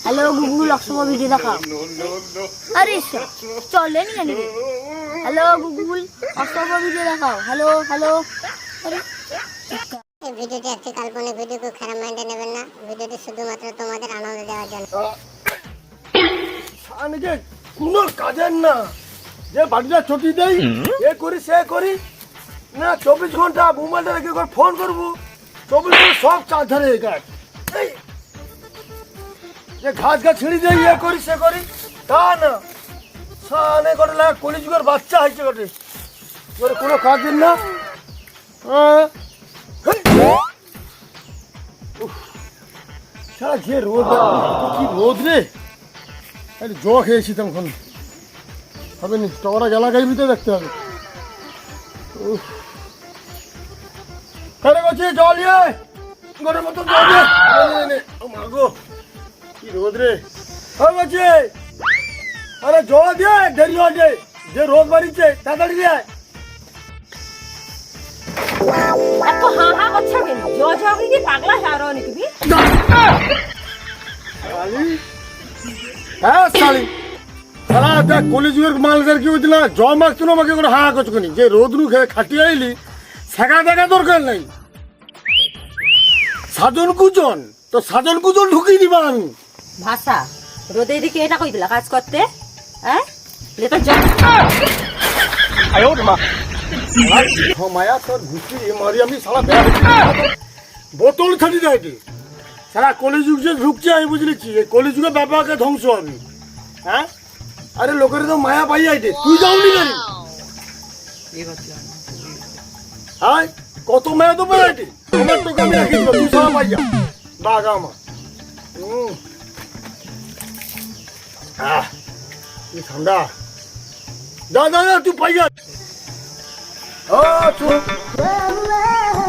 Hello Google Oxford video দেখাও। আরে চলে নি জানি রে। হ্যালো গুগল অক্সফোর্ড ভিডিও দেখাও। Hello hello. আরে এই ভিডিওটি একটি কাল্পনিক ভিডিওকে খারাপ মাইন্ডে নেবেন না। ভিডিওটি শুধুমাত্র তোমাদের আনন্দ দেওয়ার জন্য। সানিকে কোনো কাজের না, যে বাড়িটা ছুটি দেই এ করি সে করি না, 24 ঘন্টা মোবাইলটা রেখে ফোন করবো, 24 ঘন্টা সব চার ধারে গাছ এই যে ঘাস ঘাস ছিঁড়ি দেই এ করি সে করি, তা না সানে করে লাগা কলিযুগের বাচ্চা হয়েছে গোটে করে কোনো কাজের না। সারা যে রোদ, কি রোদ রে, একটু জল খেয়েছি তখন হবে নি, টকরা গেলা গাইবি তো দেখতে হবে। করছে জল ইয়ে ঘরের মতো জল মাগো কি রোদ রে বলছে, আরে জল দিয়ে দেরি হচ্ছে, যে রোদ বাড়িছে তাড়াতাড়ি দিয়ে। এত হা হা করছ কেন? জজগি কি পাগলা হারো নাকি তুমি? শালি হ্যাঁ শালি সারা দেখ কলেজের মালদার কি হইছিল, জল মারছিল আমাকে করে হা করছো কেন, যে রোদ রু খেয়ে খাটিয়ে আইলি শেখা দেখা দরকার নাই। সাজন কুজন তো সাজন কুজন ঢুকিয়ে দিবা আমি ভাষা রোদে দিকে এটা কই দিলা কাজ করতে? হ্যাঁ লে তো মায়া তোর ঘুষি মারি আমি সারা বেড়া বোতল ছাড়ি দেয় সারা কলিযুগ যে ঢুকছে আমি বুঝলেছি, এই কলিযুগে ব্যাপারকে ধ্বংস হবে। হ্যাঁ আরে লোকের তো মায়া পাই আইটে, তুই যাওনি জানি হ্যাঁ কত মায়া তো পাইটে, আমার তোকে আমি রাখি দিব, তুই সারা পাই যা বাঘ আমার। কি ঠান্ডা, যা যা যা তুই পাই যা।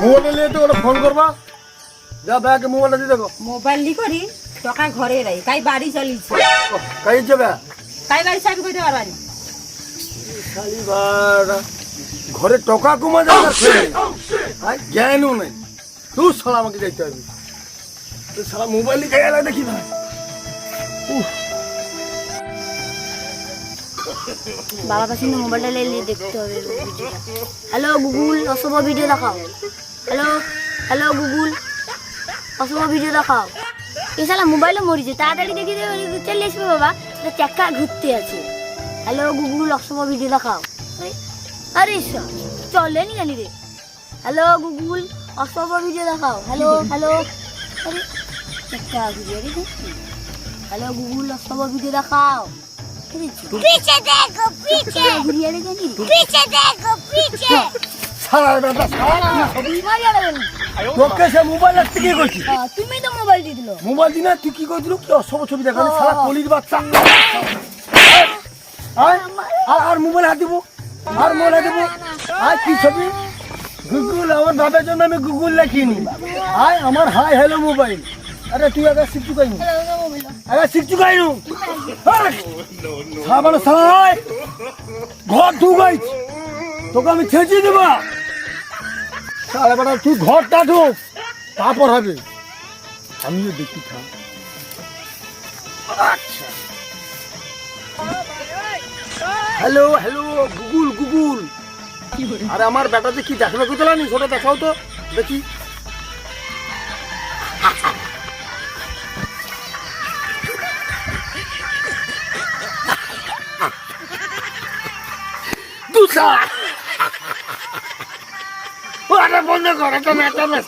মোবাইল নিয়ে তো ওটা ফোন করবা, যা ব্যাগে মোবাইলটা দিয়ে দেখো। মোবাইল লি করি টাকা ঘরে রাই কাই বাড়ি চলিছে, কাই যাবে কাই বাড়ি সাইড কইতে পারবানি খালি বাড়া ঘরে টাকা কমা যাওয়ার জ্ঞানও নাই, তুই সালা আমাকে যাইতে হবে, তুই সালা মোবাইল নিয়ে গায়ে লাগে দেখি ভাই। বাবা কাছে মোবাইলটা নিয়ে দেখতে হবে ভিডিওটা। হ্যালো গুগল অক্সফোর্ড ভিডিও দেখাও। Hello hello Google Oxford video দেখাও। এই শালা মোবাইলে মরিছে, তাড়াতাড়ি দেখি চলে আসবে বাবা, চাক্কা ঘুরতে আছে। হ্যালো গুগল অক্সফোর্ড ভিডিও দেখাও। আরে চলে নি জানি রে। হ্যালো গুগল অক্সফোর্ড ভিডিও দেখাও। Hello hello. আরে চাক্কা ঘুরিয়ে রে। হ্যালো গুগল অক্সফোর্ড ভিডিও দেখাও। पीछे देखो पीछे ঘুরিয়ে রে জানি पीछे देखो पीछे সারা বেটা সারা সবই মারিয়া দেবেন। তোকে সে মোবাইল রাখতে কি করছিস? তুমি তো মোবাইল দিয়ে দিল। মোবাইল দিনা তুই কি করছিস? কি অসব ছবি দেখালি সারা কলির বাচ্চা। আর মোবাইল হাত দিব, আর মোবাইল হাত দিব। আর কি ছবি? গুগল আমার বাবার জন্য আমি গুগল লিখিনি। আয় আমার হাই হ্যালো মোবাইল। আরে তুই আগে শিখ চুকাই নি, আগে শিখ চুকাই নু। সাবান সাই ঘর ঢুকাই তোকে আমি ছেঁচে দেবা। সারা বেটা তুই ঘরটা ঢুক, তারপর হবে। আমিও দেখি থাম। আচ্ছা হ্যালো হ্যালো গুগল গুগল, আরে আমার বেটাতে কি দেখবে কোথায় ওটা দেখাও তো দেখি। দুসা আরে বন্ধ কর, এটা না এটা না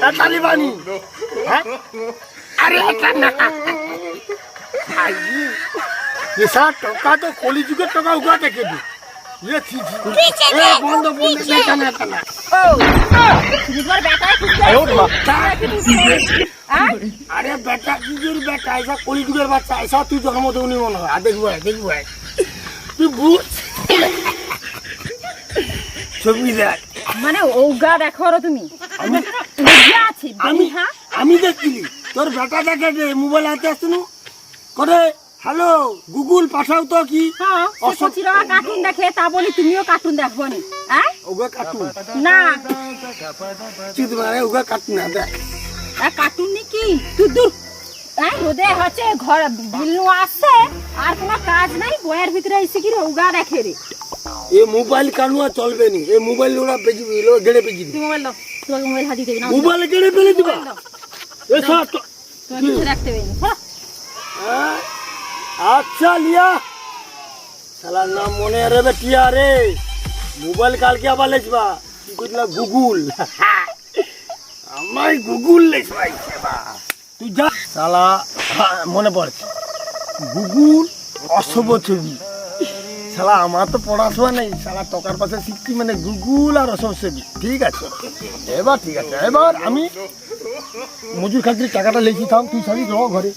এটা লিবানি। আরে এটা না ये साथ टका तो कोली जुगे टका उगा देखे दी ये थी ए बंद बंद देखा ना तना তোমার বেটায় अरे बेटा जुगेर बेटा ऐसा कोली जुगेर बच्चा ऐसा तू तो हम तो नहीं होना आ देखबो तू बुझ ছবি দেখ মানে ওগা দেখো রে তুমি, আমি বুঝিয়া আছি আমি হ্যাঁ আমি দেখলি তোর বেটা দেখে যে মোবাইল হাতে আসুন করে হ্যালো গুগল পাঠাও তো কি হ্যাঁ অসচিরা কার্টুন দেখে তা বলি তুমিও কার্টুন দেখবো নি? হ্যাঁ ওগা কাটু না চিত মারে ওগা কাটু না দেখ কার্টুন নি কি তুই দূর তাই রোদে হচ্ছে ঘর বিল্লু আসছে আর কোনো কাজ নাই বইয়ের ভিতরে এসে কি উগা দেখে রে। এ মোবাইল কানুয়া চলবে নি, এ মোবাইল ওরা বেজি গেড়ে বেজি তুই মোবাইল দাও, তোমাকে মোবাইল হাতি দেবে না, মোবাইল গেড়ে ফেলে দিবা। এসব তো- তোমাকে কিছু রাখতে হবে না। হ্যাঁ? আচ্ছা লিয়া শালার নাম মনে রাখবে টিয়া রে, মোবাইল কালকে আবার লেখবা কি কইলা গুগল আমায় গুগল লেখবাই সেবা তুই যা শালা। মনে পড়ছে গুগল অশুভ ছবি শালা, আমার তো পড়াশোনা নেই শালা, টকার পাশে শিখছি মানে গুগল আর অশুভ ছবি। ঠিক আছে এবার ঠিক আছে, এবার আমি মজুর খাতির টাকাটা লিখি থাম, তুই শালি র ঘরে।